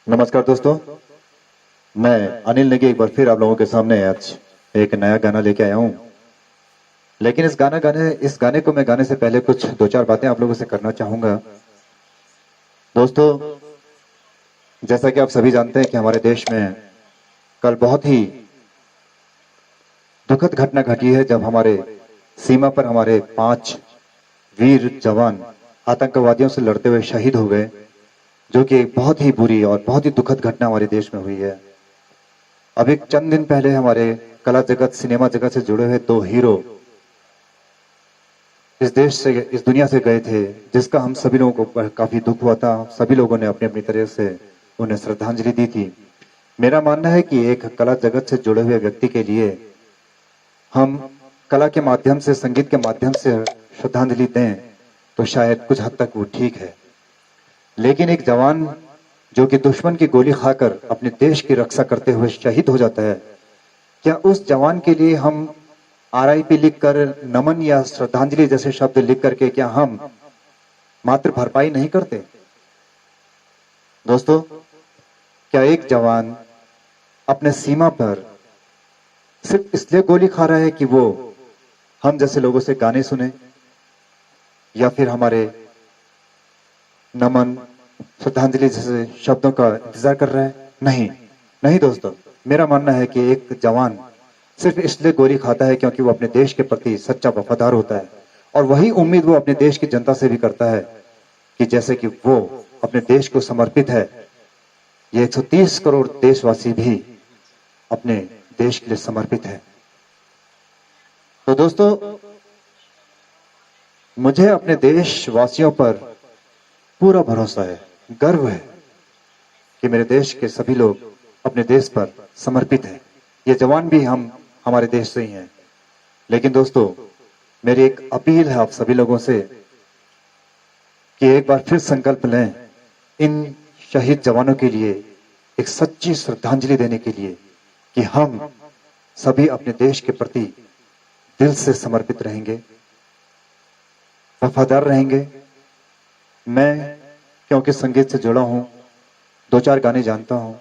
नमस्कार दोस्तों, मैं अनिल नेगी एक बार फिर आप लोगों के सामने आज एक नया गाना लेके आया हूँ। लेकिन इस गाने को मैं गाने से पहले कुछ दो चार बातें आप लोगों से करना चाहूंगा। दोस्तों, जैसा कि आप सभी जानते हैं कि हमारे देश में कल बहुत ही दुखद घटना घटी है जब हमारे सीमा पर हमारे 5 वीर जवान आतंकवादियों से लड़ते हुए शहीद हो गए, जो कि एक बहुत ही बुरी और बहुत ही दुखद घटना हमारे देश में हुई है। अभी चंद दिन पहले हमारे कला जगत, सिनेमा जगत से जुड़े हुए 2 हीरो इस दुनिया से गए थे, जिसका हम सभी लोगों को काफी दुख हुआ था। सभी लोगों ने अपनी अपनी तरह से उन्हें श्रद्धांजलि दी थी। मेरा मानना है कि एक कला जगत से जुड़े हुए व्यक्ति के लिए हम कला के माध्यम से, संगीत के माध्यम से श्रद्धांजलि दें तो शायद कुछ हद तक वो ठीक है। लेकिन एक जवान जो कि दुश्मन की गोली खाकर अपने देश की रक्षा करते हुए शहीद हो जाता है, क्या उस जवान के लिए हम आरआईपी लिखकर, नमन या श्रद्धांजलि जैसे शब्द लिख करके क्या हम मात्र भरपाई नहीं करते? दोस्तों, क्या एक जवान अपने सीमा पर सिर्फ इसलिए गोली खा रहा है कि वो हम जैसे लोगों से गाने सुने या फिर हमारे नमन, श्रद्धांजलि जैसे शब्दों का इंतजार कर रहा है? नहीं नहीं दोस्तों, मेरा मानना है कि एक जवान सिर्फ इसलिए गोली खाता है क्योंकि वो अपने देश के प्रति सच्चा वफादार होता है। और वही उम्मीद वो अपने देश की जनता से भी करता है कि जैसे कि वो अपने देश को समर्पित है, ये 130 करोड़ देशवासी भी अपने देश के लिए समर्पित है। तो दोस्तों, मुझे अपने देशवासियों पर पूरा भरोसा है, गर्व है कि मेरे देश के सभी लोग अपने देश पर समर्पित हैं। ये जवान भी हमारे देश से ही हैं। लेकिन दोस्तों, मेरी एक अपील है आप सभी लोगों से कि एक बार फिर संकल्प लें इन शहीद जवानों के लिए एक सच्ची श्रद्धांजलि देने के लिए कि हम सभी अपने देश के प्रति दिल से समर्पित रहेंगे, वफादार रहेंगे। मैं क्योंकि संगीत से जुड़ा हूं, 2-4 गाने जानता हूं,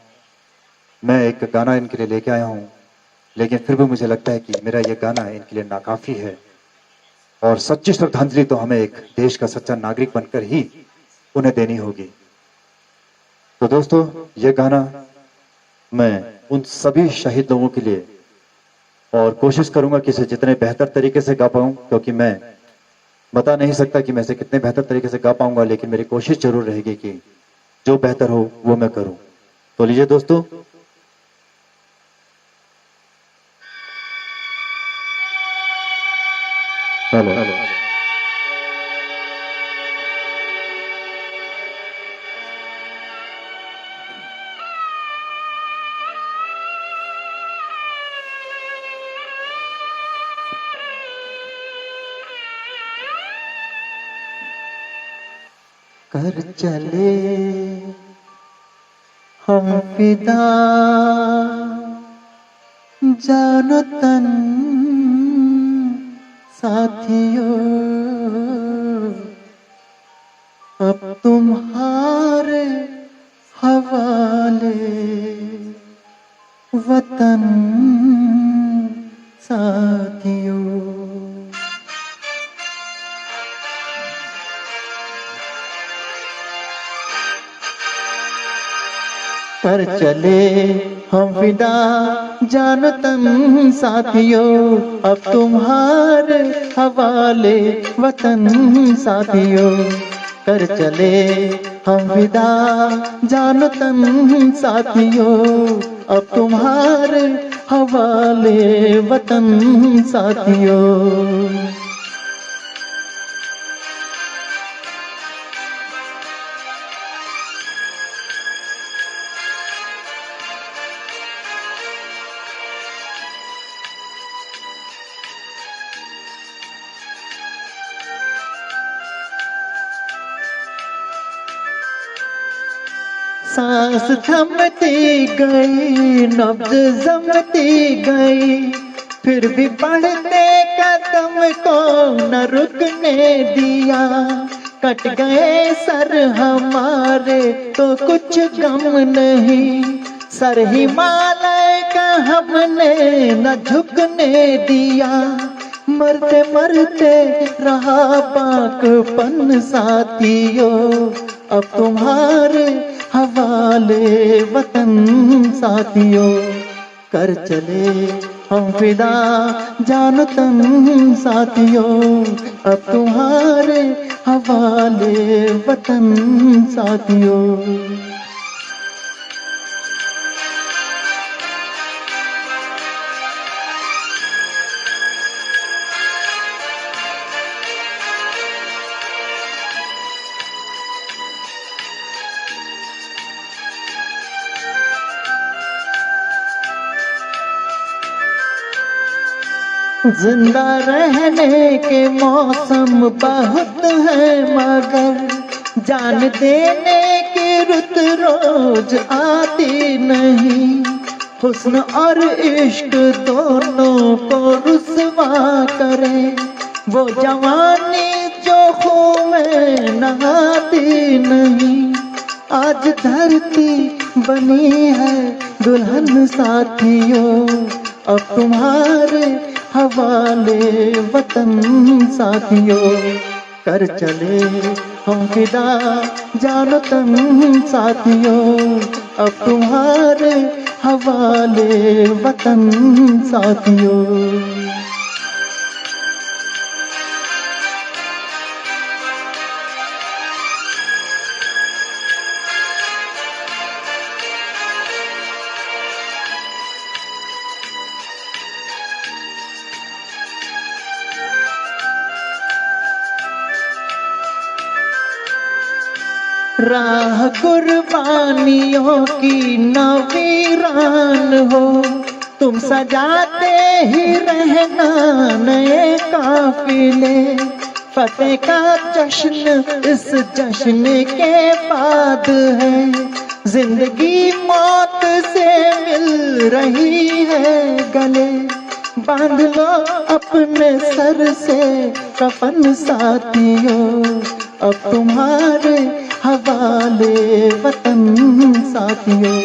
मैं एक गाना इनके लिए लेके आया हूं, लेकिन फिर भी मुझे लगता है कि मेरा यह गाना इनके लिए नाकाफी है। और सच्ची श्रद्धांजलि तो हमें एक देश का सच्चा नागरिक बनकर ही उन्हें देनी होगी। तो दोस्तों, यह गाना मैं उन सभी शहीद लोगों के लिए, और कोशिश करूंगा कि इसे जितने बेहतर तरीके से गा पाऊं, क्योंकि मैं बता नहीं सकता कि मैं इसे कितने बेहतर तरीके से गा पाऊंगा, लेकिन मेरी कोशिश जरूर रहेगी कि जो बेहतर हो वो मैं करूं। तो लीजिए दोस्तों, हेलो कर चले हम फिदा, जानो तन साथियों, अब तुम्हारे हवाले वतन साथियों। पर चले हम फिदा, जानो तन साथियों, अब तुम्हारे हवाले वतन साथियों। कर चले हम फिदा, जानो तन साथियों, अब तुम्हारे हवाले वतन साथियों। सांस थमती गई, नब्ज जमती गई, फिर भी बढ़ते कदम को न रुकने दिया। कट गए सर हमारे तो कुछ गम नहीं, सर हिमालय का हमने न झुकने दिया, मरते मरते रहा बाकपन साथियों, अब तुम्हारे हवाले वतन साथियों, कर चले हम फिदा जान तन साथियों, अब तुम्हारे हवाले वतन साथियों। जिंदा रहने के मौसम बहुत है मगर जान देने की रुत रोज आती नहीं, हुस्न और इश्क दोनों को रुसवा करे वो जवानी जो खून में नहाती नहीं, आज धरती बनी है दुल्हन साथियों, अब तुम्हारे हवाले वतन साथियों, कर चले हम फिदा जान तन साथियों, अब तुम्हारे हवाले वतन साथियों। राह कुर्बानियों की नवीरान हो, तुम सजाते ही रहना नए काफिले, फतेह का जश्न इस जश्न के बाद है, जिंदगी मौत से मिल रही है गले, बांध लो अपने सर से कफन साथियों, अब तुम्हारे हवाले वतन साथियों,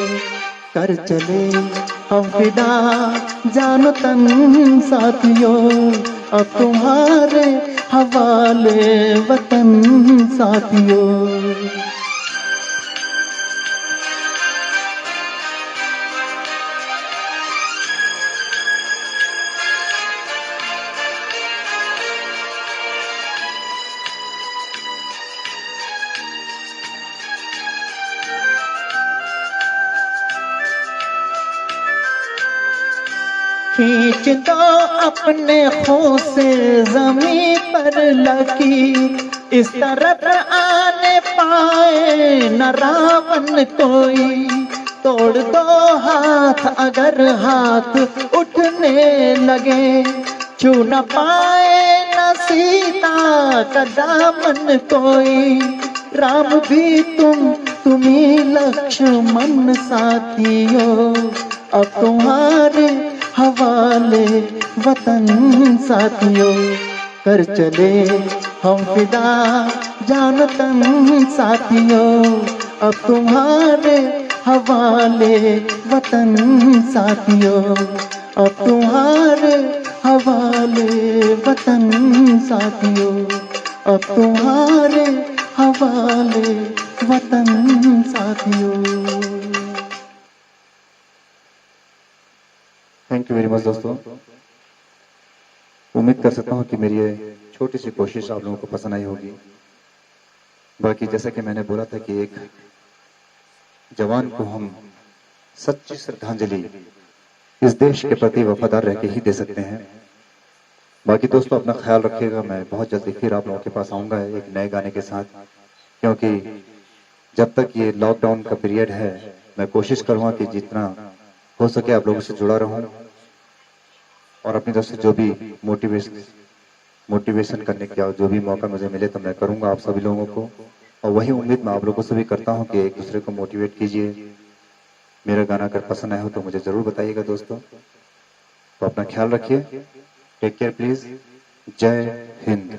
कर चले हम फिदा जान तन साथियों, अब तुम्हारे हवाले वतन साथियों। खींच दो अपने खून से जमीन पर लकीर, इस तरफ आने पाए न रावण कोई, तोड़ दो हाथ अगर हाथ उठने लगे, छू न पाए न सीता का दामन कोई, राम भी तुम्ही लक्ष्मण साथियों, अब तुम्हारे हवाले वतन साथियों, कर चले हम फिदा जान तन साथियों, अब तुम्हारे हवाले वतन साथियों, अब तुम्हारे हवाले वतन साथियों, अब तुम्हारे हवाले वतन साथियों। थैंक यू वेरी मच दोस्तों। उम्मीद कर सकता हूँ कि मेरी ये छोटी सी कोशिश आप लोगों को पसंद आई होगी। बाकी जैसा कि मैंने बोला था कि एक जवान को हम सच्ची श्रद्धांजलि इस देश के प्रति वफादार रह के ही दे सकते हैं। बाकी दोस्तों अपना ख्याल रखिएगा। मैं बहुत जल्दी फिर आप लोगों के पास आऊंगा एक नए गाने के साथ, क्योंकि जब तक ये लॉकडाउन का पीरियड है मैं कोशिश करूंगा कि जितना हो सके आप लोगों से जुड़ा रहूं और अपनी तरफ से जो भी मोटिवेशन करने का जो भी मौका मुझे मिले तो मैं करूंगा आप सभी लोगों को। और वही उम्मीद मैं आप लोगों से भी करता हूं कि एक दूसरे को मोटिवेट कीजिए। मेरा गाना अगर पसंद आया हो तो मुझे जरूर बताइएगा दोस्तों। तो अपना ख्याल रखिए। Take care please. जय हिंद।